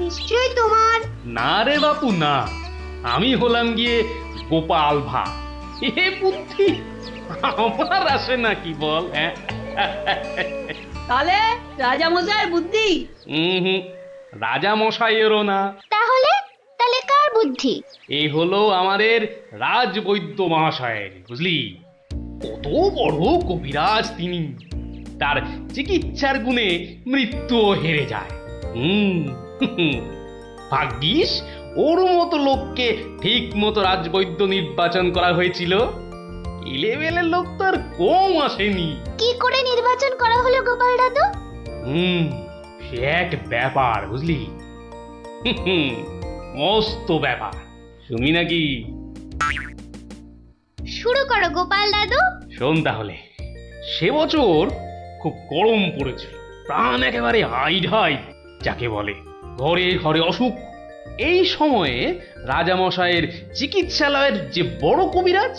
নিশ্চয়ই তোমার। না রে বাপু না, আমি হলাম গিয়ে গোপাল ভাঁড়। এ বুদ্ধি আমার আসে নাকি বল? হ্যাঁ, তাহলে রাজামশাইয়ের বুদ্ধি? হুম, রাজা মশাইয়েরও না। তাহলে তাহলে কার বুদ্ধি? এই হলো আমাদের রাজবৈদ্য মহাশয়ের, বুঝলি? কত বড় কবিরাজ তিনি, তার চিকিৎসার গুণে মৃত্যুও হেরে যায়। হুম, ভাগ্যিস ওর মতো লোককে ঠিক মতো রাজবৈদ্য নির্বাচন করা হয়েছিল। এলেবেলে লোক তো আর কম আসেনি। কি করে নির্বাচন করা হলো গোপাল দাদু? সে এক ব্যাপার, বুঝলি? মস্ত ব্যাপার, শুনি নাকি? শুরু করো গোপাল দাদু। শোন তাহলে। সে বছর খুব গরম পড়েছিল, প্রাণ একেবারে হাই ঢাই যাকে বলে। ঘরে ঘরে অসুখ। এই সময়ে রাজামশাইয়ের চিকিৎসালয়ের যে বড় কবিরাজ,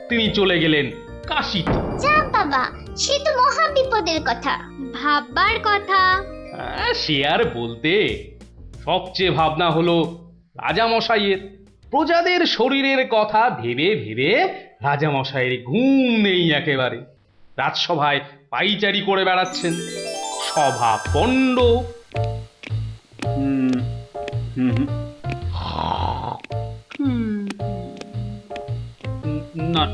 তিনি চলে গেলেন কাশীতে। যা বাবা, সে তো মহা বিপদের কথা, ভাববার কথা। সে আর বলতে, সবচেয়ে ভাবনা হলো রাজামশাইয়ের। প্রজাদের শরীরের কথা ভেবে ভেবে রাজামশাইয়ের ঘুম নেই একেবারে। রাজসভায় পাইচারি করে বেড়াচ্ছেন, সভা পণ্ড। হুম হুম না,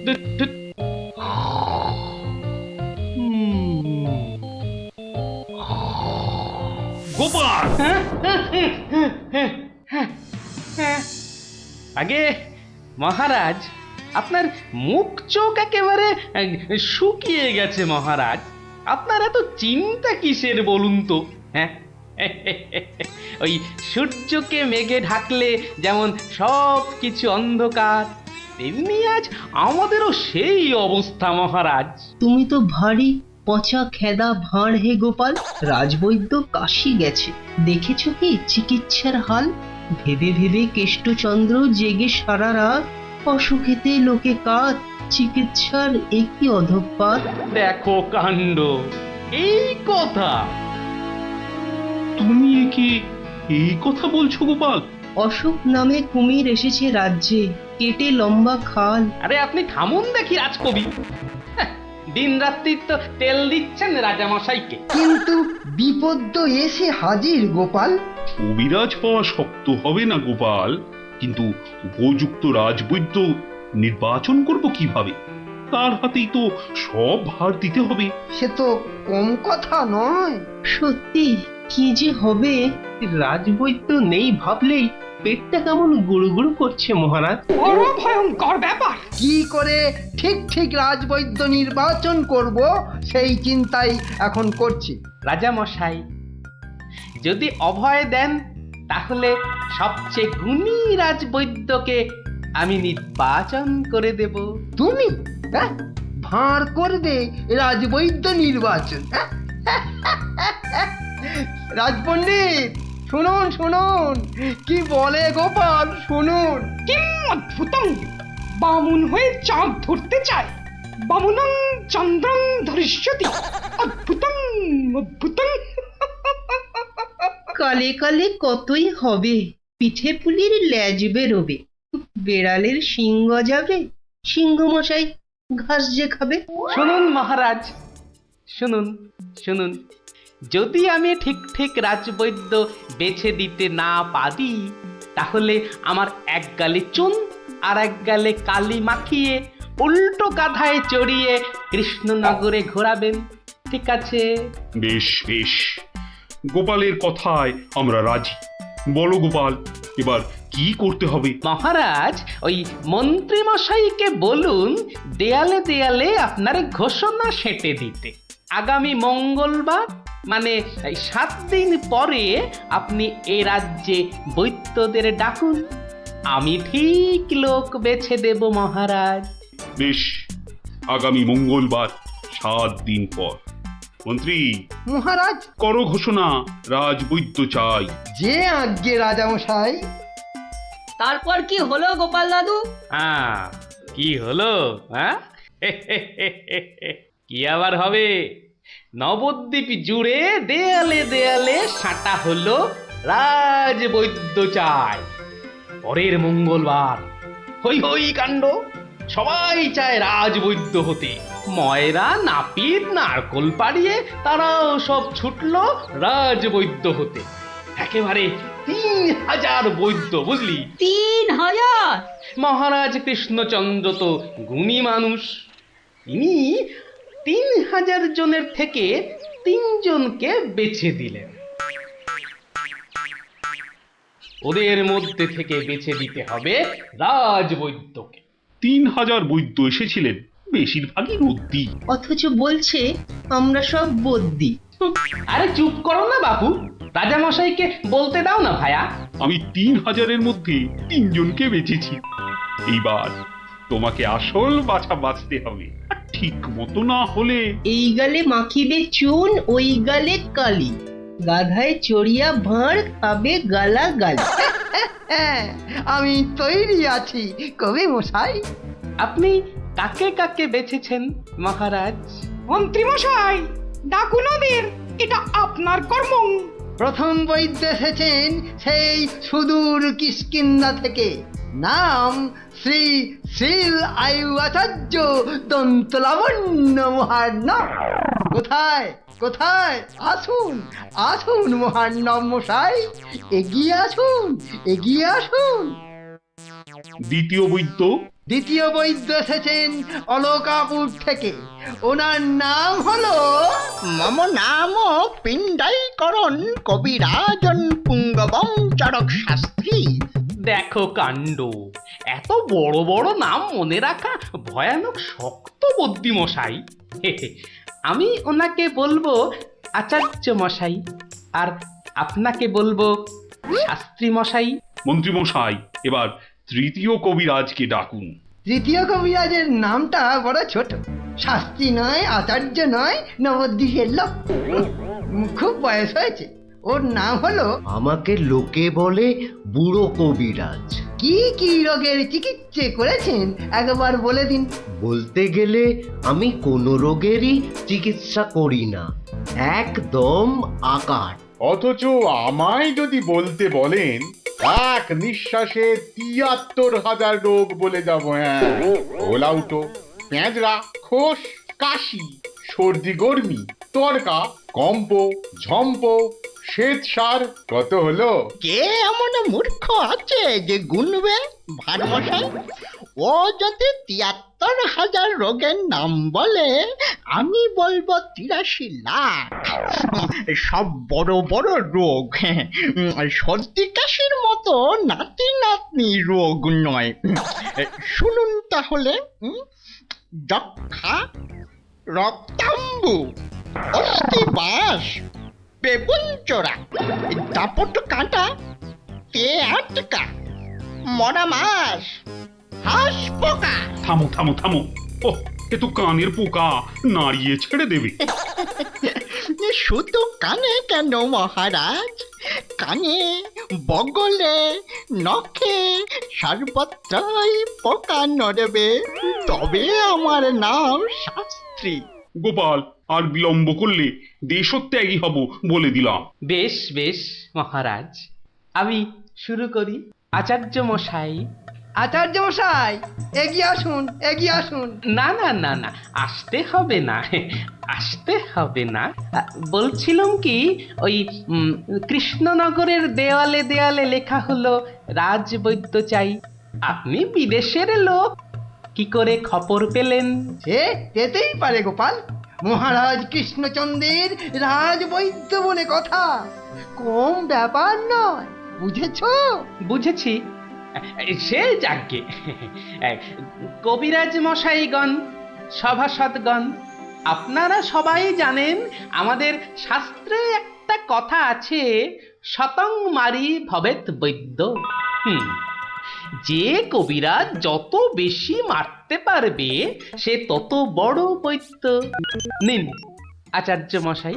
ধুৎ, ধুৎ। গোপাল! আগে মহারাজ, আপনার মুখ চোখ একেবারে শুকিয়ে গেছে মহারাজ। আপনার এত চিন্তা কিসের বলুন তো? হ্যাঁ, ওই সূর্যকে মেঘে ঢাকলে যেমন সব কিছু অন্ধকার, তেমনি আজ আমাদেরও সেই অবস্থা মহারাজ। তুমি তো ভারী পচা খেদা ভাঁড় হে গোপাল। রাজবৈদ্য কাশি গেছে, দেখেছ কি চিকিৎসার হাল? ভেবে ভেবে কেষ্টচন্দ্র জেগে সারা রাত, অসুখেতে লোকে কাত, চিকিৎসার একই অধঃপাত। দেখো কাণ্ড, এই কথা! তুমি কি এই কথা বলছো গোপাল? অসুখ নামে কুমির এসেছে রাজ্যে, কেটে লম্বা খাল। আরে আপনি থামুন দেখি রাজকবি। দিন রাত্রি তো তেল দিচ্ছেন রাজামশাইকে। কিন্তু বিপদ তো এসে হাজির গোপাল। কবিরাজ হওয়া শক্ত হবে না গোপাল, কিন্তু উপযুক্ত রাজবৈদ্য নির্বাচন করব কিভাবে? তার হাতেই তো সব ভার দিতে হবে। সে তো কম কথা নয়। সত্যি কি যে হবে, রাজবৈদ্য নেই ভাবলেই পেটটা কেমন গুড়ুগুড়ু করছে মহারাজ। বড় ভয়ঙ্কর ব্যাপার। কি করে ঠিক ঠিক রাজবৈদ্য নির্বাচন করব সেই চিন্তাই এখন করছি। রাজামশাই যদি অভয় দেন, তাহলে সবচেয়ে গুণী রাজবৈদ্যকে আমি নির্বাচন করে দেব। তুমি হ্যাঁ, ভাঁড় করবে রাজবৈদ্য নির্বাচন? রাজপণ্ডিত শুনুন শুনুন, কি বলে গোপাল শুনুন। কিম অদ্ভুতং! বামুন হয়ে চাঁদ ধরতে চায়। বামুনং চন্দ্রং ধরিষ্যতি। অদ্ভুতং অদ্ভুতং। কালে কালে কতই হবে, পিঠে পুলির ল্যাজ বেরোবে, বেড়ালের সিংহ যাবে, সিংহ মশাই ঘাস যে খাবে। শুনুন মহারাজ, শুনুন শুনুন, যদি আমি ঠিক ঠিক রাজবৈদ্য বেছে দিতে না পারি, তাহলে আমার এক গালে চুন আর এক গালে কালি মাখিয়ে উল্টো কাঁধায় চড়িয়ে কৃষ্ণনগরে ঘোরাবেন, ঠিক আছে? বেশ বেশ, গোপালের কথায় আমরা রাজি। বলো গোপাল, এবার কি করতে হবে? মহারাজ, ওই মন্ত্রী মশাইকে বলুন দেয়ালে দেয়ালে আপনার ঘোষণা সেঁটে দিতে। আগামী মঙ্গলবার, মানে 7 দিন পরে আপনি এ রাজ্যে বৈদ্যদের ডাকুন। আমি ঠিক লোক বেছে দেব মহারাজ। বেশ, আগামী মঙ্গলবার 7 দিন পর। মন্ত্রী, মহারাজ, করো ঘোষণা, রাজবৈদ্য চাই। যে আজ্ঞে রাজামশাই। তারপর কি হলো গোপাল দাদু? কি হলো? কি আবার হবে? নবদ্বীপ জুড়ে দেয়ালে দেয়ালে সাঁটা হলো রাজবৈদ্য চাই। পরের মঙ্গলবার হই হই কাণ্ড, সবাই চায় রাজবৈদ্য হতে। ময়রা নাপিত নারকোল পাড়িয়ে তারাও সব ছুটলো রাজবৈদ্য হতে। একেবারে 3000 বৈদ্য, বুঝলি? 3000! মহারাজ কৃষ্ণচন্দ্র তো গুণী মানুষ, তিনি 3000 জনের থেকে 3 জনকে বেছে দিলেন। ওদের মধ্যে থেকে বেছে দিতে হবে রাজবৈদ্যকে। 3000 বৈদ্য এসেছিলেন, বেশিরভাগই রদ্দি। অথচ বলছে আমরা সব বদ্যি। আরে চুপ করো না বাপু, রাজামশাইকে বলতে দাও না ভায়া। আমি 3000-এর মধ্যে 3 জনকে বেঁচেছি। এইবার তোমাকে আসল বাছা বাঁচতে হবে, আর ঠিক মতো না হলে এই গালে মাখিবে চুন, ওই গালে কালি, গাধায় চড়িয়া ভাঁড় খাবে গালা গালি। হ্যাঁ, আমি তৈরি আছি কবি মশাই। আপনি কাকে কাকে বেছেছেন মহারাজ? মন্ত্রী মশাই, ডাকুন ওদের, এটা আপনার কর্ম। প্রথম বৈদ্য এসেছেন সেই সুদূর কিষ্কিন্ধা থেকে, নাম শ্রী শ্রীল আয়ু আচার্য দন্তলাবণ্য মহার্ণব। কোথায় কোথায়? আসুন আসুন মহার্ণব মশাই, এগিয়ে আসুন এগিয়ে আসুন। দ্বিতীয় বৈদ্য দ্বিতীয় বৈদ্য এসেছেন অলকাপুর থেকে, ওনার নাম হলো মম নাম পিণ্ডাইকরণ কবিরাজন পুঙ্গবং চরক শাস্ত্রী। দেখো কাণ্ড, এত বড় বড় নাম মনে রাখা ভয়ানক শক্ত বুদ্ধি মশাই। আমি ওনাকে বলবো আচার্য মশাই, আর আপনাকে বলবো শাস্ত্রী মশাই। মন্ত্রী মশাই, এবার তৃতীয় কবিরাজকে ডাকুন। তৃতীয় কবিরাজের নামটা বড় ছোট, শাস্ত্রী নয়, আচার্য নয়, নবদ্বীপের লোক। খুব বয়স হয়েছে। ওর নাম হলো, আমাকে লোকে বলে বুড়ো কবিরাজ। কি কি রোগের চিকিৎসা করেছেন একবার বলে দিন। বলতে গেলে আমি কোনো রোগেরই চিকিৎসা করি না, একদম আকার। অথচ আমায় যদি বলতে বলেন, এক নিঃশ্বাসে ৭৩,০০০ রোগ বলে যাব। হ্যাঁ, ওলাউটো, পেঁজরা, খোস, কাশি, সর্দি গর্মি, তরকা, কম্প, ঝম্প, শ্বেত সার, কত হলো? কে এমন মূর্খ আছে যে গুনবে ভারমশাই? ও যদি ৭৩,০০০ রোগের নাম বলে, আমি বলবো ৮৩ লাখ। সব বড় বড় রোগ, সর্দি কাশির মতো নাতি নাতনি রোগ নয়। শুনুন তাহলে, যক্ষা, রক্তাম্বু, অস্থিবাস, বেগুন চোরা, দাপট কাঁটা, পেয়াটকা, মরা মাছ, হাঁস পোকা। থামো থামো থামো, ও এ তো কানের পোকা, নাড়িয়ে ছেড়ে দেবে। শুধু কানে কেন মহারাজ, কানে, বগলে, নখে, সর্বত্রই পোকা নড়বে, তবে আমার নাম শাস্ত্রী। গোপাল, আর বিলম্ব করলে দেশত্যাগী হব বলে দিলাম। বেশ বেশ মহারাজ, আমি শুরু করি। আচার্য মশাই। আচার্য মশাই, এগিয়ে আসুন এগিয়ে আসুন। না না না না, আসতে হবে না, আসতে হবে না। বলছিলাম কি, ওই কৃষ্ণনগরের দেওয়ালে দেওয়ালে লেখা হলো রাজবৈদ্য চাই। আপনি বিদেশের লোক, কি করে খবর পেলেন? সে যেতেই পারে গোপাল, মহারাজ কৃষ্ণচন্দ্রের রাজবৈদ্য বলে কথা, কম ব্যাপার নয়, বুঝেছো? বুঝেছি, সে যাকে। কবিরাজ মশাইগণ, সভাসদগণ, আপনারা সবাই জানেন আমাদের শাস্ত্রে একটা কথা আছে, শতং মারি ভবেত বৈদ্য। যে কবিরাজ যত বেশি মারতে পারবে সে তত বড় বৈদ্য। নিন আচার্য মশাই,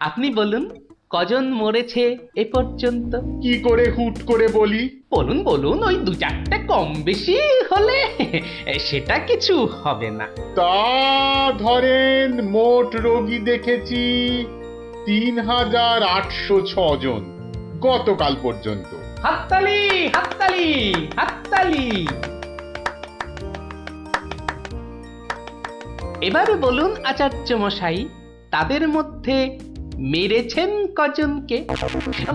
আপনি বলুন কজন মরেছে এ পর্যন্ত? কি করে হুট করে বলি? বলুন বলুন, ওই দু চারটে কম বেশি হলে সেটা কিছু হবে না। তা ধরেন মোট রোগী দেখেছি ৩,৮০৬ জন গতকাল পর্যন্ত। হাততালি হাততালি হাততালি। এবারে বলুন আচার্য মশাই, তাদের মধ্যে মেরেছেন কজনকে?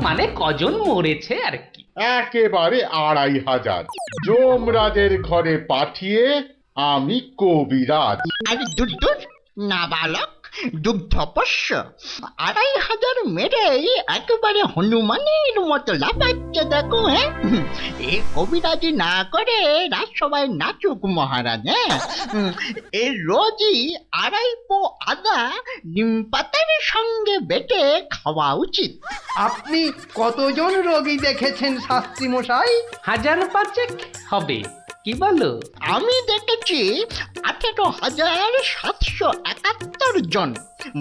মানে কজন মরেছে আর কি। একেবারে ২৫০০। যমরাজের ঘরে পাঠিয়ে আমি কবিরাজ। আরে দূর দূর, নাবালক দুগ্ধপোষ্য ২৫০০ মেরেই একেবারে হনুমানের মতো লাফাচ্ছে দেখো। হ্যাঁ, এ কবিরাজি না করে রাজসভায় নাচুক মহারাজ। হ্যাঁ, এর রোজই ২.৫ পো আদা নিম পাতার সঙ্গে বেটে খাওয়া উচিত। আপনি কতজন রোগী দেখেছেন শাস্ত্রী মশাই? ১৫০০ হবে, কি বলো? আমি দেখেছি ১৮,৭৭১ জন,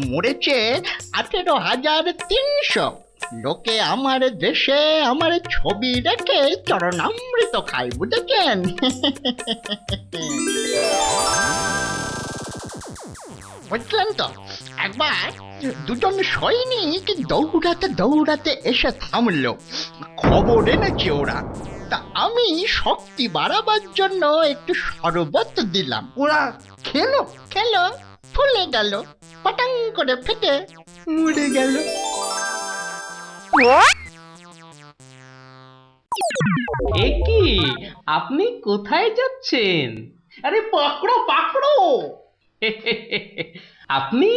মরেছে ১৮,৩০০। লোকে আমার দেশে আমার ছবি রেখে চরণামৃত খায়, বুঝেছেন? বুঝলেন তো? একবার দুজন সৈনিক দৌড়াতে দৌড়াতে এসে থামলো, খবর এনেছে ওরা। তা আমি শক্তি বাড়াবার জন্য একটু শরবত দিলাম। ওরা খেলো? খেলো, ফুলে গেল, পটাং করে ফেটে মরে গেল। এ কি, আপনি কোথায় যাচ্ছেন? আরে পাকড়ো পাকড়ো। আপনি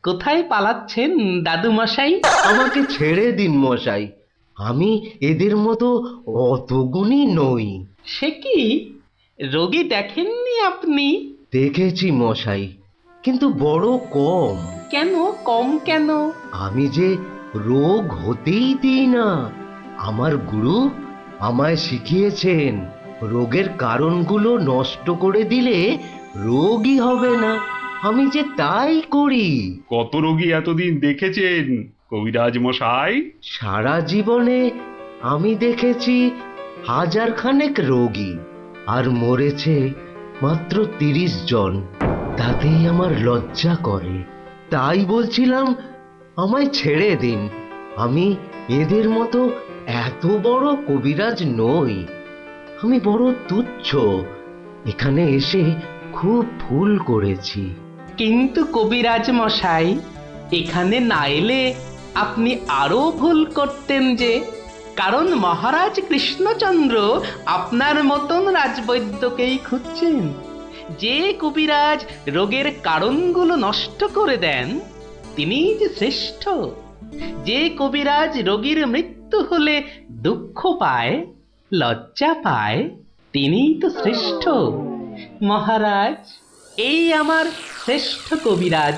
কোথায় পালাচ্ছেন দাদু মশাই? আমাকে ছেড়ে দিন মশাই, আমি এদের মতো অত গুণী নই। সে কি, রোগী দেখেননি আপনি? দেখেছি মশাই, কিন্তু বড় কম। কেন কম কেন? আমি যে রোগ হতেই দিই না। আমার গুরু আমায় শিখিয়েছেন, রোগের কারণগুলো নষ্ট করে দিলে রোগই হবে না। আমি যে তাই করি। কত রোগী এতদিন দেখেছেন কবিরাজ মশাই? সারা জীবনে আমি দেখেছি ১০০০ খানেক রোগী, আর মরেছে মাত্র ৩০ জন। তাতেই আমার লজ্জা করে। তাই বলছিলাম আমায় ছেড়ে দিন। আমি এদের মতো এত বড় কবিরাজ নই। আমি বড় তুচ্ছ। এখানে এসে খুব ভুল করেছি। কিন্তু কবিরাজ মশাই, এখানে না এলে আপনি আরো ভুল করতেন যে। কারণ মহারাজ কৃষ্ণচন্দ্র আপনার মতন রাজবৈদ্যকেই খুঁজছেন। যে কবিরাজ রোগের কারণগুলো নষ্ট করে দেন, তিনিই যে শ্রেষ্ঠ। যে কবিরাজ রোগীর মৃত্যু হলে দুঃখ পায়, লজ্জা পায়, তিনিই তো শ্রেষ্ঠ। মহারাজ, এই আমার শ্রেষ্ঠ কবিরাজ।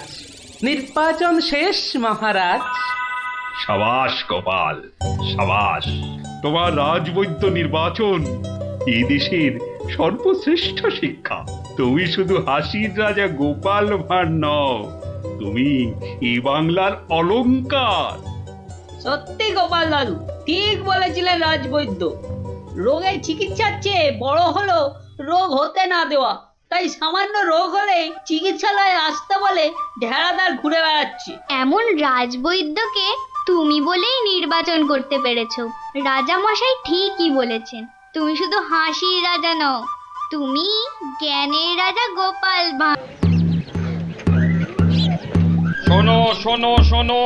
নির্বাচন শেষ মহারাজ। সাবাস গোপাল, সাবাস। তোমার রাজবৈদ্য নির্বাচন এই দেশের সর্বশ্রেষ্ঠ শিক্ষা। তুমি শুধু হাসির রাজা গোপাল ভাঁড় নও, তুমি এই বাংলার অলংকার। সত্যি গোপাল দাদু ঠিক বলেছিলেন রাজবৈদ্য। রোগের চিকিৎসার চেয়ে বড় হলো রোগ হতে না দেওয়া। তাই সামান্য রোগ হলে চিকিৎসালয়ে আসতে বলে ঢেড়াদার ঘুরে বেড়াচ্ছে। এমন রাজবৈদ্যকে তুমি বলেই নির্বাচন করতে পেরেছো। রাজা মশাই ঠিকই বলেছেন, তুমি শুধু হাসির রাজা নও, তুমি জ্ঞানের রাজা গোপাল ভাঁড়। শোনো শোনো শোনো,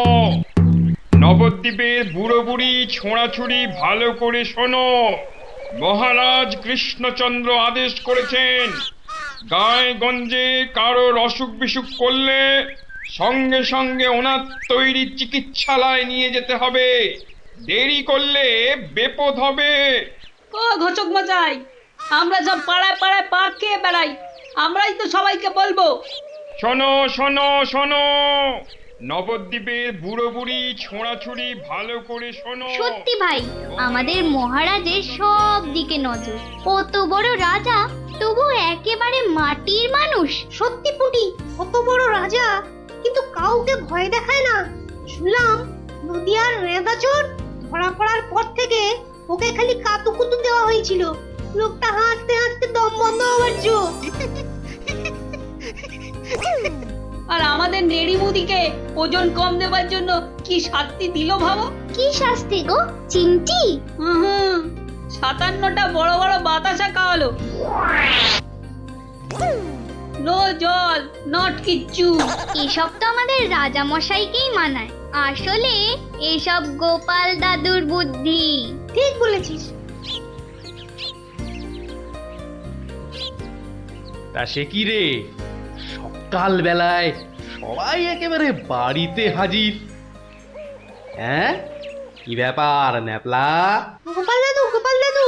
নবদ্বীপের বুড়ো বুড়ি ছোঁড়াছুড়ি ভালো করে শোনো। মহারাজ কৃষ্ণচন্দ্র আদেশ করেছেন, গায়ে গঞ্জে কারোর অসুখ বিসুখ করলে সঙ্গে সঙ্গে ওনার তৈরি চিকিৎসালয় নিয়ে যেতে হবে। দেরি করলে বিপদ হবে। ও ঘোচক মশাই, আমরা সব পাড়ায় পাড়ায় পা খেয়ে বেড়াই, আমরাই তো সবাইকে বলবো। শোনো শোনো শোনো, নবদ্বীপের বুড়ো বুড়ি ছোঁড়াছুড়ি ভালো করে শোনো। সত্যি ভাই, আমাদের মহারাজের সব দিকে নজর। কত বড় রাজা, তবু একেবারে মাটির মানুষ। সত্যি পুটি, কত বড় রাজা কিন্তু কাউকে ভয় দেখায় না। শুনলাম নদিয়ার রেঁদাচোর ধরা পড়ার পর থেকে ওকে খালি কাতুকুতু দেওয়া হয়েছিল। লোকটা হাসতে হাসতে দম বন্ধ হওয়ার জো। আর আমাদের নেড়িমুদিকে ওজন কম দেবার জন্য কি শাস্তি দিল ভাবো? কি শাস্তি গো চিমটি? হুম 57টা বড় বড় বাতাসা খাওয়ালো। নো জল নট কিচ্ছু। এসব তো আমাদের রাজা মশাইকেই মানায়, আসলে এসব গোপাল দাদুর বুদ্ধি। ঠিক বলেছিস। তা সে কি রে, সকাল বেলায় সবাই একেবারে বাড়িতে হাজির? হ্যাঁ, কি ব্যাপার ন্যাপলা? গোপাল দাদু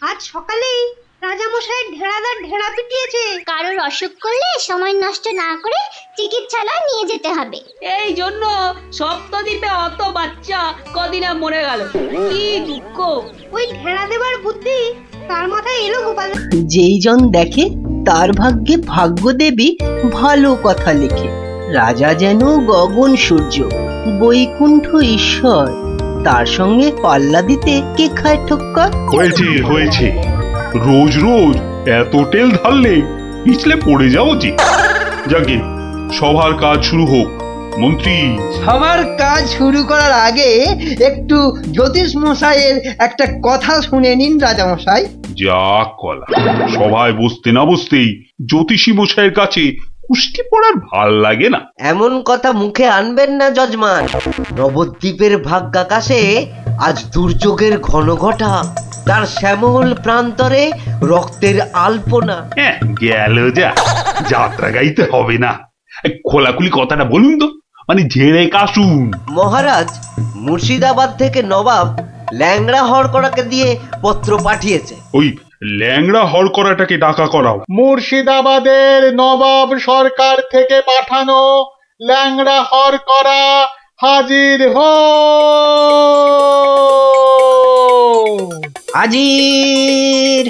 আজ সকালেই রাজামশাই ঢেড়াদার ঢেড়া পিটিয়েছে। কারোর অসুখ করলে সময় নষ্ট না করে চিকিৎসালয়ে নিয়ে যেতে হবে। এই জন্য সপ্তদ্বীপে অত বাচ্চা কদিনে মরে গেল। কি দুঃখ। ওই ঢেড়া দেবার বুদ্ধি তার মাথায় এলো গোপাল। যেই জন দেখে তার ভাগ্যে ভাগ্য দেবী ভালো কথা লেখে। রাজা যেন গগন সূর্য, বৈকুণ্ঠ ঈশ্বর, তার সঙ্গে পাল্লা দিতে কে খায় ঠক্কর? হয়েছে রোজ রোজ এত তেল ঢাললে পিছলে পড়ে যাও যে। যাকে সবার কাজ শুরু হোক। মন্ত্রী, সবার কাজ শুরু করার আগে একটু জ্যোতিষ মশাইয়ের একটা কথা শুনে নিন রাজা মশাই। যা কলা, সভায় বসতে না বসতেই জ্যোতিষী মশাইয়ের কাছে কুস্তি পড়ার ভাল লাগে না। এমন কথা মুখে আনবেন না যজমান। নবদ্বীপের ভাগ্যাকাশে আজ দুর্যোগের ঘন ঘটা, তার শ্যামল প্রান্তরে রক্তের আলপনা। হ্যাঁ গেল যা, যাত্রা গাইতে হবে না। খোলাখুলি কথাটা বলুন তো, মানে ঝেড়ে কাশুন। মহারাজ, মুর্শিদাবাদ থেকে নবাব ল্যাংড়া হরকড়াকে দিয়ে পত্র পাঠিয়েছে। ওই ল্যাংড়া হরকড়াটাকে ডাকা করাও। মুর্শিদাবাদের নবাব সরকার থেকে পাঠানো ল্যাংড়া হরকড়া হাজির হো। হাজির।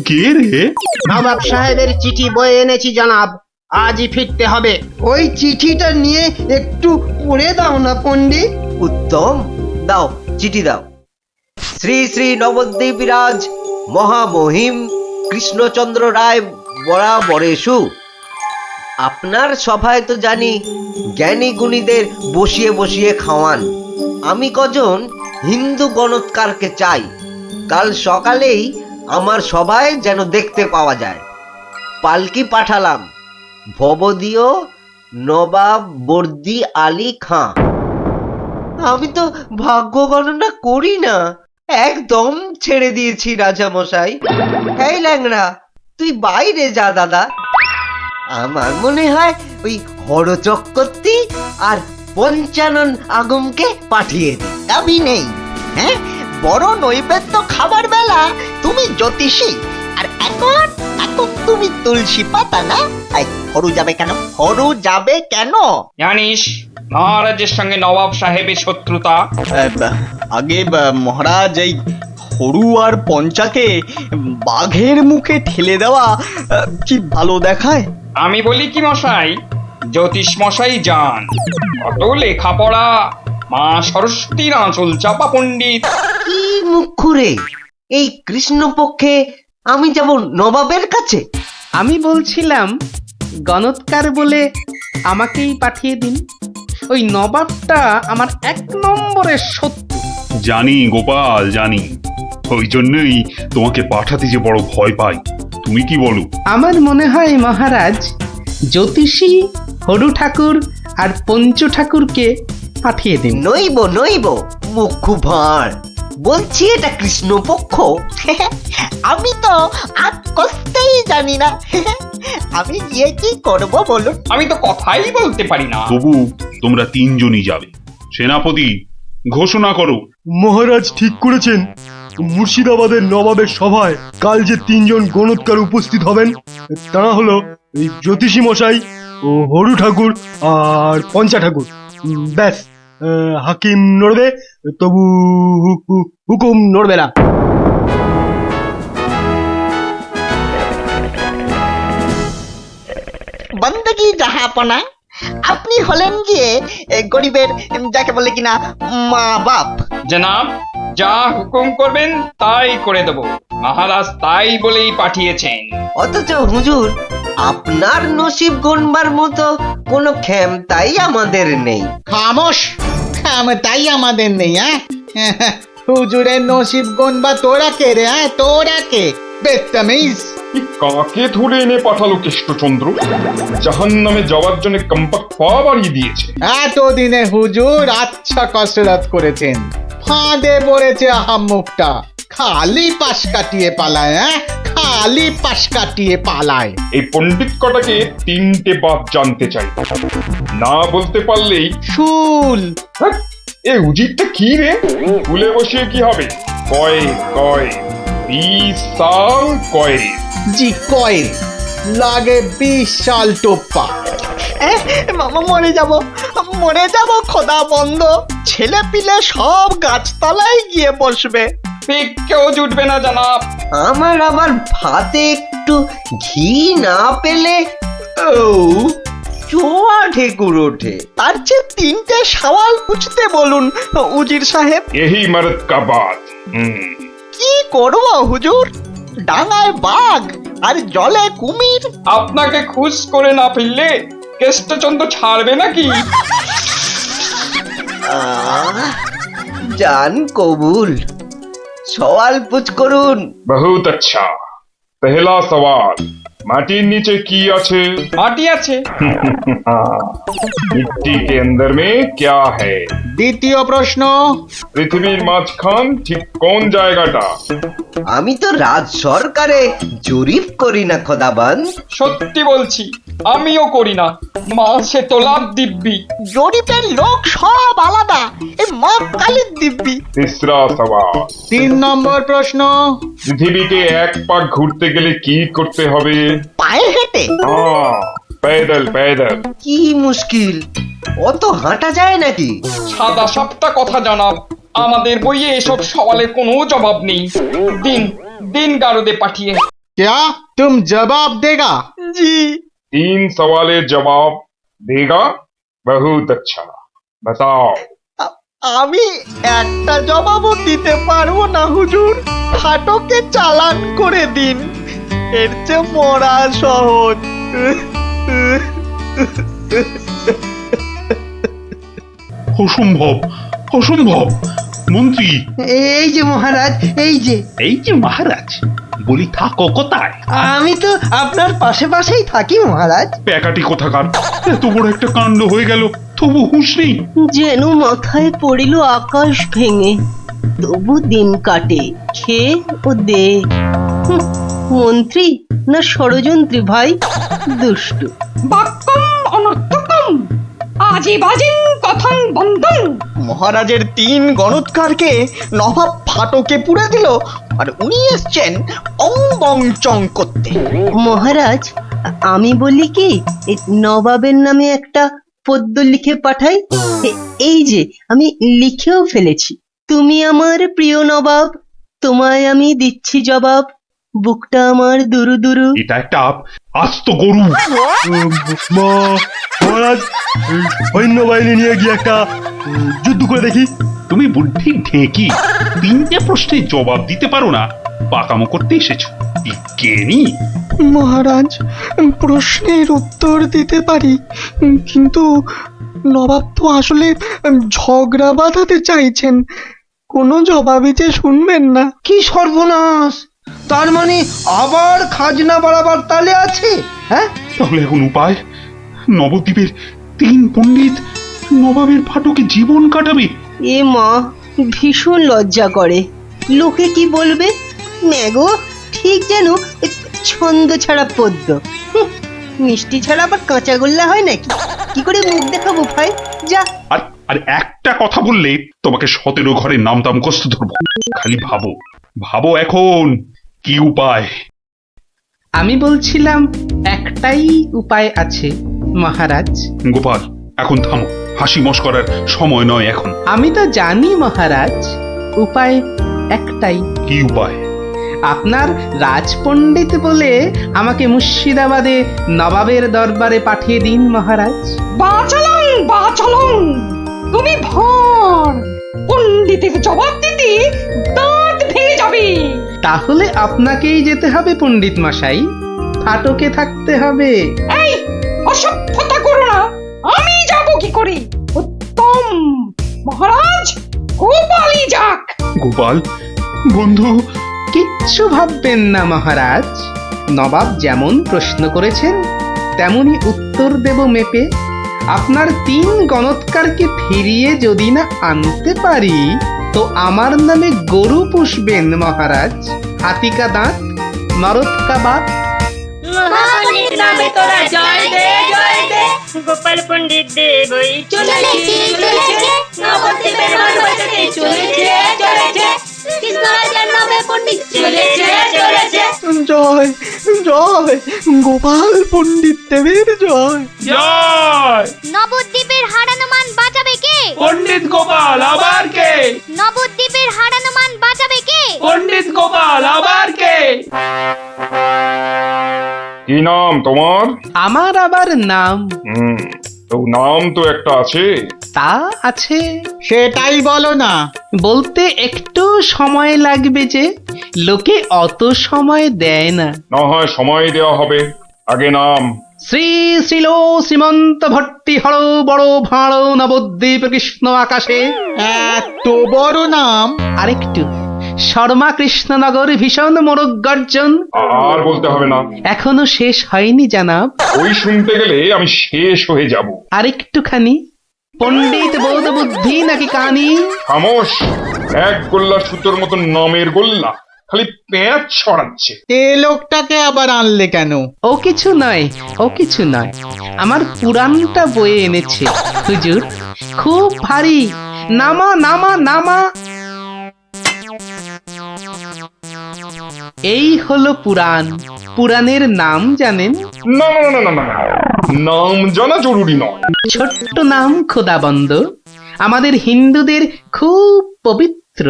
কে রে? নবাব সাহেবের চিঠি বয়ে এনেছি জনাব, আজই ফিরতে হবে। ওই চিঠিটা নিয়ে একটু পড়ে দাও না পণ্ডিত। উত্তম, দাও চিঠি দাও। শ্রী শ্রী নবদ্বীপ রাজ মহামহিম কৃষ্ণচন্দ্র রায় বরাবরেশু। আপনার সভায় তো জানি জ্ঞানী গুণীদের বসিয়ে বসিয়ে খাওয়ান। আমি কজন হিন্দু গণৎকারকে চাই, কাল সকালেই আমার সভায় যেন দেখতে পাওয়া যায়। পালকি পাঠালাম, ভবদীয় নবাব বর্দি আলী খাঁ। আমি তো ভাগ্য গণনা করি না, একদম ছেড়ে দিয়েছি রাজা মশাই। এই ল্যাংড়া, তুই বাইরে যা দাদা। আমার মনে হয় ওই হরচক্রবর্তী আর পঞ্চানন আগমকে পাঠিয়ে দে। দাবি নেই। হ্যাঁ, বড় নৈবেদ্য খাবার বেলা তুমি জ্যোতিষী, আর এখন এখন তুমি তুলসী পাতা না? হরু যাবে কেন? হরু যাবে কেন? জানিস মহারাজের সঙ্গে নবাব সাহেবের শত্রুতা। আগে মহারাজ, এই হরু আর পঞ্চাকে বাঘের মুখে ঠেলে দেওয়া কি ভালো দেখায়? আমি বলি কি মশাই, জ্যোতিষ মশাই যান, কত লেখাপড়া, মা সরস্বতীর আঁচল চাপা পণ্ডিত। কি মুখ খুঁড়ে এই কৃষ্ণপক্ষে আমি যাব নবাবের কাছে? আমি বলছিলাম গণৎকার বলে আমাকেই পাঠিয়ে দিন। ওই নবাবটা আমার 1 নম্বরের শত্রু। জানি গোপাল, জানি। ওই জন্যই তোমাকে পাঠাতে যে বড় ভয় পাই। তুমি কি বলো? আমার মনে হয় মহারাজ, জ্যোতিষী হরু ঠাকুর আর পঞ্চু ঠাকুরকে পাঠিয়ে দিন। নইব মুখ ভাঁড়, বলছি এটা কৃষ্ণপক্ষ। আমি তো আজ কষতেই জানি না। আমি গিয়ে কি করব বলুন? আমি তো কথাই বলতে পারি না। তবু তোমরা 3 জনই যাবে। সেনাপতি, ঘোষণা করো। মহারাজ ঠিক করেছেন। মুর্শিদাবাদের নবাবের সভায় কাল যে 3 জন গণৎকার উপস্থিত হবেন, তারা হলো এই জ্যোতিষী মশাই ও হরু ঠাকুর আর পঞ্চা ঠাকুর। ব্যাস, হাকিম নড়বে, তবু হুকুম নড়বে না। বন্দগি জাহাপনা, আপনি হলেন গিয়ে গরিবের যাকে বলে কিনা মা বাপ। জনাব, যা হুকুম করবেন তাই করে দেব। মহারাজ তাই বলেই পাঠিয়েছেন। অথচ হুজুর আপনার নসিব গণবার মতো কোনো ক্ষমতাই আমাদের নেই। খামোশ, তাই আমাদের নেই। হুজুরের নসিব গনবা তোরা কে রে? তোরা কে? বেত্তামিজ। কাকে ধরে এনে পাঠালো কৃষ্ণচন্দ্র? জাহান্নামে যাওয়ার জন্য কম্পাক পা বাড়িয়ে দিয়েছে। এতদিনে হুজুর আচ্ছা কসরত করেছেন, ফাঁদে পড়েছে আহাম্মুকটা। খালি পাশ কাটিয়ে পালায়, খালি পাশ কাটিয়ে পালায়। এই পণ্ডিত কটাকে 3টে বাপ জানতে চাই, না বলতে পারলেই শুল। এ উজিরটা কি রে? ফুলে বসিয়ে কি হবে? কয় কয় 20 সাল কয়। জি কয়েল লাগে 20 সাল টোপ্পা। মরে যাব খোদা বন্ধ। ছেলে পিলে সব গাছতলায় গিয়ে বসবে। কেউ জুটবে না জনাব। আমার আবার ভাতে একটু ঘি না পেলে চোয়া ঠেকুর ওঠে। তার চেয়ে 3টে সওয়াল পুছতে বলুন উজির সাহেব। यही मर्द का बात। কি করব হুজুর? ডাঙায় বাঘ আর জলে কুমির। আপনাকে খুশ করে না ফেললে কৃষ্ণচন্দ্র ছাড়বে নাকি? জান কবুল, সওয়াল পুছ করুন। बहुत अच्छा। पहला सवाल, माटिर नीचे की আছে? মাটি আছে। मिट्टी के अंदर में क्या है? দ্বিতীয় প্রশ্ন, পৃথিবীর মাঝখান ঠিক কোন জায়গাটা? আমি তো রাজ সরকারে জরিপ করি না খোদাবান। সত্যি বলছি, আমিও করি না। মাসে তোলার দিব্যি। জরিপের লোক সব আলাদা। এই মা কালীর দিব্যি। तीसरा सवाल, 3 নম্বর প্রশ্ন, পৃথিবীকে এক পাক ঘুরতে গেলে কি করতে হবে? পায়ে হেঁটে। पैदल पैदल। কি মুশকিল, অত হাঁটা যায় নাকি? সাদা সাপটা কথা জানাব, আমাদের বইয়ে এসব সওয়ালের কোনো জবাব নেই। দিন দিন গারদে পাঠিয়ে। क्या तुम जवाब देगा? জি। 3 सवालेर जवाब देगा? बहुत अच्छा। बताओ। আমি একটা জবাবও দিতে পারবো না হুজুর। ফাটকে চালান করে দিন, এর চেয়ে মরা সহজ। অসম্ভব, অসম্ভব। মন্ত্রী, এই যে মহারাজ, এই যে মহারাজ, বলি থাকো কোথায়? আমি তো আপনার পাশে পাশেই থাকি মহারাজ। প্যাকাটি কোথাকার, এত বড় একটা কাণ্ড হয়ে গেল, তবু হুঁশ নেই। যেন মাথায় পড়িল আকাশ ভেঙে, তবু দিন কাটে খেয়ে ও দে। মন্ত্রী না ষড়যন্ত্রী ভাই, দুষ্টু। বাক্যম অনর্থকম আজীবাজিন কথন বন্ধন। মহারাজের 3 গণৎকারকে নবাব ফাটকে পুড়ে দিল, আর উনি এসছেন অং বং চং করতে। মহারাজ, আমি বলি কি, এই নবাবের নামে একটা পদ্য লিখে পাঠাই। এই যে আমি লিখেও ফেলেছি। তুমি আমার প্রিয় নবাব, তোমায় আমি দিচ্ছি জবাব, বুকটা আমার দুরু দুরু। এটা একটা আস্ত গরু। মহারাজ, সৈন্যবাহিনী নিয়ে গিয়ে একটা যুদ্ধ করে দেখি। তুমি বুদ্ধি ঢেকি, 3টে প্রশ্নের জবাব দিতে পারো না, পাকামো করতে এসেছো। বিজ্ঞানী। মহারাজ, প্রশ্নের উত্তর দিতে পারি, কিন্তু নবাব তো আসলে ঝগড়া বাঁধাতে চাইছেন, কোনো জবাবই যে শুনবেন না। কি সর্বনাশ! তার মানে আবার খাজনা বাড়াবার তালে আছে? হ্যাঁ, তাহলে এখন উপায়? নবদ্বীপের 3 পণ্ডিত নবাবের ফাটকে জীবন কাটাবে। এ মা, ভীষণ লজ্জা করে। লোকে কি বলবে? ম্যাগো, ঠিক যেন ছন্দ ছাড়া পদ্য। মিষ্টি ছাড়া আবার কাঁচাগোল্লা হয় নাকি? কি করে মুখ দেখাবো ভাই? যা। আর একটা কথা বললে তোমাকে 17 ঘরের নামটা মুখস্থ ধরবো। খালি ভাবো, ভাবো এখন কি উপায়। আমি বলছিলাম একটাই উপায় আছে মহারাজ। গোপাল, এখন থামো, হাসি মশকরার সময় নয় এখন। আমি তো জানি মহারাজ, উপায় একটাই। কি উপায়? আপনার রাজপণ্ডিত বলে আমাকে মুর্শিদাবাদে নবাবের দরবারে পাঠিয়ে দিন মহারাজ। বাঁচালং তুমি ভাঁড়, পণ্ডিতের জবাব দিতে দাঁত ভেঙে যাবে। তাহলে আপনাকেই যেতে হবে পণ্ডিত মশাই, ফাটকে থাকতে হবে। এই অসভ্যতা করো না, আমি যাব কি করে? উত্তম, মহারাজ গোপালই যাক। গোপাল বন্ধু, কিচ্ছু ভাববেন না মহারাজ, নবাব যেমন প্রশ্ন করেছেন তেমনি উত্তর দেব মেপে। আপনার 3 গণৎকারকে ফিরিয়ে যদি না আনতে পারি তো আমার নামে গরু পুষবেন মহারাজ, হাতিকা দাঁত, নরৎকা বাত। গোপাল পণ্ডিত দেব চলেছে নবদ্বীপের মাঠ বাজাতে চলেছে কৃষ্ণরাজার নামে পণ্ডিত চলেছে। জয় জয় গোপাল পণ্ডিত দেবের জয়। জয়! নবদ্বীপের হারানো মান বাঁচাবে কে? পণ্ডিত গোপাল, আবার কে? নবদ্বীপের হারানো মান বাঁচাবে কে? পণ্ডিত গোপাল, আবার কে? কি নাম তোমার? আমার আবার নাম? তো নাম তো একটা আছে। তা আছে, সেটাই বলো না। বলতে একটু সময় লাগবে যে, লোকে অত সময় দেয় না। না হয় সময় দেওয়া হবে, আগে নাম। শ্রী শ্রীল শ্রীমন্ত ভট্টি হর বড় ভাঁড় নবদ্বীপ কৃষ্ণ আকাশে। এত বড় নাম? আরেকটু, শর্মা কৃষ্ণনগর ভীষণ মোরগ গর্জন। আর বলতে হবে না, এখনো শেষ হয়নি জানাব। ওই শুনতে গেলে আমি শেষ হয়ে যাব। আরেকটুখানি, পণ্ডিত বোধ বুদ্ধি নাকি কানি? খামোশ, এক গোল্লা সুতোর মতন নামের গোল্লা, খালি প্যাঁচ ছড়াচ্ছে। এ লোকটাকে আবার আনলে কেন? ও কিছু নয়, ও কিছু নয়, আমার পুরাণটা বয়ে এনেছে হুজুর, খুব ভারী। নামা নামা নামা। এই হলো পুরাণ। পুরাণের নাম জানেন? না না না না না, নাম জানা জরুরি নয়। ছোট্ট নাম খোদাবন্দ, আমাদের হিন্দুদের খুব পবিত্র।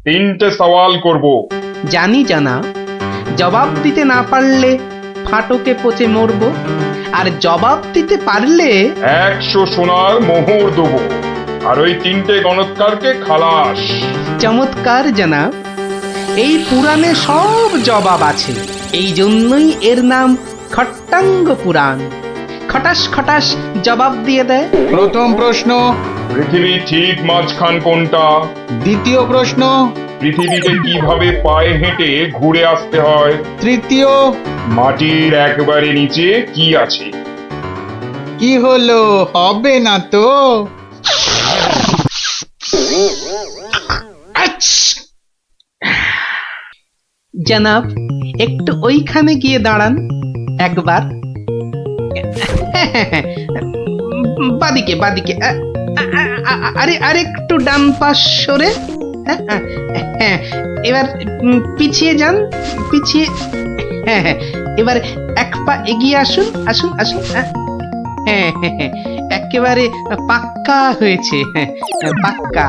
3টে সওয়াল করব। জানি জানা, জবাব দিতে না পারলে ফাটকে পচে মরব, আর জবাব দিতে পারলে 100 সোনার মোহর দেবো, আর ওই 3টে গণৎকারকে খালাস। চমৎকার জানাব, এই পুরাণে সব জবাব আছে, এই জন্যই এর নাম খট্টাঙ্গ পুরাণ। খটাস খটাস জবাব দিয়ে দেয়। প্রথম প্রশ্ন, পৃথিবীর ঠিক মাঝখান কোনটা? দ্বিতীয় প্রশ্ন, পৃথিবীতে কিভাবে পায়ে হেঁটে ঘুরে আসতে হয়? তৃতীয়, মাটির একবারে নিচে কি আছে? কি হলো, হবে না তো? জানাব, একটু ওইখানে গিয়ে দাঁড়ান একবার। বাদিকে বাদিকে, আরে আরেকটু ডান পাশ সরে। এবার পিছিয়ে যান, পিছিয়ে। এবার এক পা এগিয়ে আসুন, আসুন আসুন। একেবারে পাক্কা হয়েছে, পাক্কা।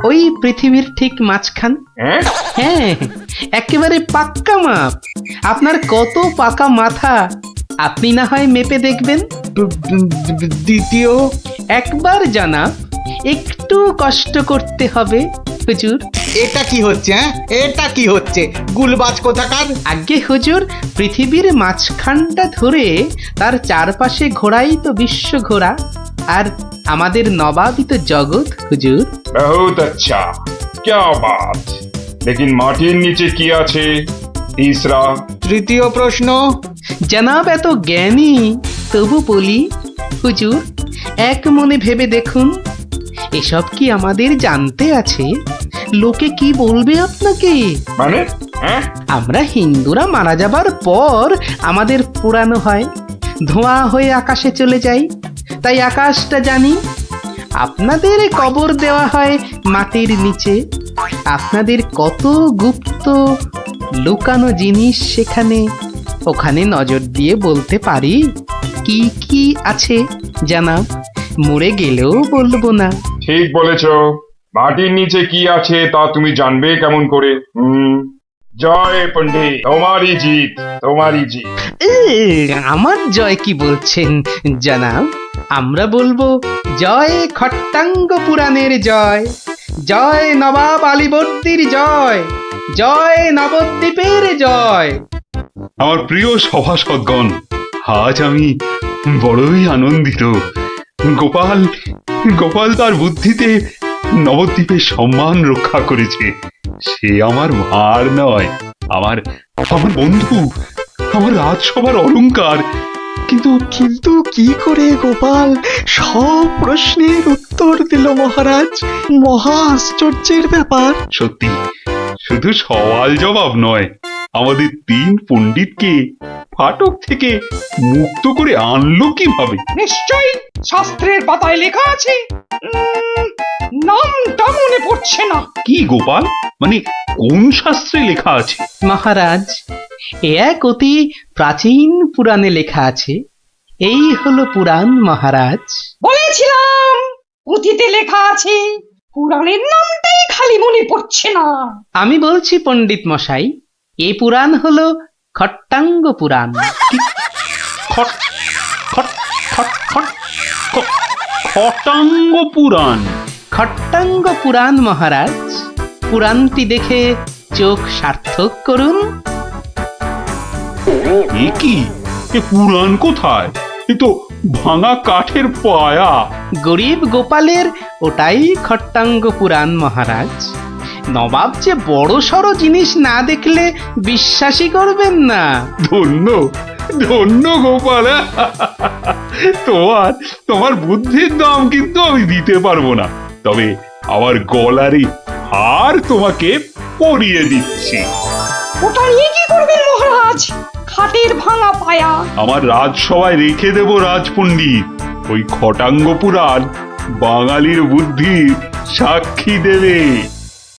ওই পৃথিবীর ঠিক মাঝখান। হ্যাঁ, একেবারে পাক্কা মাপ। আপনার কত পাকা মাথা, আপনি না হয় মেপে দেখবেন। দ্বিতীয়, একবার জানা, একটু কষ্ট করতে হবে হুজুর। এটা কি হচ্ছে? এটা কি হচ্ছে? গুলবাজ কোথাকার। আগে হুজুর, পৃথিবীর মাঝখানটা ধরে তার চারপাশে ঘোরাই তো বিশ্ব ঘোরা, আর আমাদের নবাবই তো জগৎ হুজুর। বহুত আচ্ছা, क्या बात। लेकिन মাটির নিচে কি আছে? তিসরা। তৃতীয় প্রশ্ন। জানাব এত জ্ঞানী, তবু বলি হুজুর, এক মনে ভেবে দেখুন, এসব কি আমাদের জানতে আছে? লোকে কি বলবে আপনাকে? মানে আমরা হিন্দুরা মারা যাবার পর আমাদের পোড়ানো হয়, ধোঁয়া হয়ে আকাশে চলে যাই, তাই আকাশটা জানি। আপনাদের কবর দেওয়া হয় মাটির নিচে, আপনাদের কত গুপ্ত লুকানো জিনিস সেখানে, ওখানে নজর দিয়ে বলতে পারি কি কি আছে জানাব, মরে গেলেও বলবো না। ঠিক বলেছ, মাটির নিচে কি আছে তা তুমি জানবে কেমন করে? জয় পণ্ডিত, তোমারই জিত, তোমারই জিত। আমার জয় কি বলছেন জানাব? আমরা বলবো জয় খট্টাঙ্গ পুরাণের জয়, জয় নবাব আলীবর্দীর জয়, জয় নবদ্বীপের জয়। আমার প্রিয় সভাসদগণ, আজ আমি বড়ই আনন্দিত। গোপাল গোপাল তার বুদ্ধিতে নবদ্বীপের সম্মান রক্ষা করেছে। সে আমার ভার নয়, আমার আমার বন্ধু, আমার রাজসভার অলংকার। কিন্তু কিন্তু কি করে গোপাল সব প্রশ্নের উত্তর দিল মহারাজ? মহা আশ্চর্যের ব্যাপার। সত্যি, শুধু সওয়াল জবাব নয়, আমাদের 3 পণ্ডিতকে ফাটক থেকে মুক্ত করে আনলো কিভাবে? নিশ্চয়ই শাস্ত্রের পাতায় লেখা আছে। নামটা মনে পড়ছে না। কি গোপাল, মানে কোন শাস্ত্রে লেখা আছে? মহারাজ, এ এক অতি প্রাচীন পুরাণে লেখা আছে। এই হলো পুরাণ মহারাজ। বলেছিলাম পুঁথিতে লেখা আছে, পুরাণের নামটাই খালি মনে পড়ছে না। আমি বলছি পণ্ডিত মশাই, এ পুরাণ হলো খট্টাঙ্গ পুরাণ। খট খট খট খট খ- খটাঙ্গ পুরাণ। খট্টাঙ্গ পুরাণ মহারাজ। পুরাণটি দেখে চোখ সার্থক করুন। এ কি, এ পুরাণ কোথায়? এ তো ভাঙা কাঠের পায়া। গরিব গোপালের ওটাই খট্টাঙ্গ পুরাণ মহারাজ। নবাব যে বড় সড়ো জিনিস না দেখলে বিশ্বাসই করবেন না। ধন্য ধন্য গোপাল। তোমার বুদ্ধির দাম কিন্তু আমি দিতে পারবো না, তবে আমার গলারই হার তোমাকে পরিয়ে দিচ্ছি। ওটা নিয়ে কি করবেন মহারাজ? খাটের ভাঙা পায়া আমার রাজসভায় রেখে দেব রাজপণ্ডিত। ওই খটাঙ্গ পুরাণ বাঙালির বুদ্ধির সাক্ষী দেবে।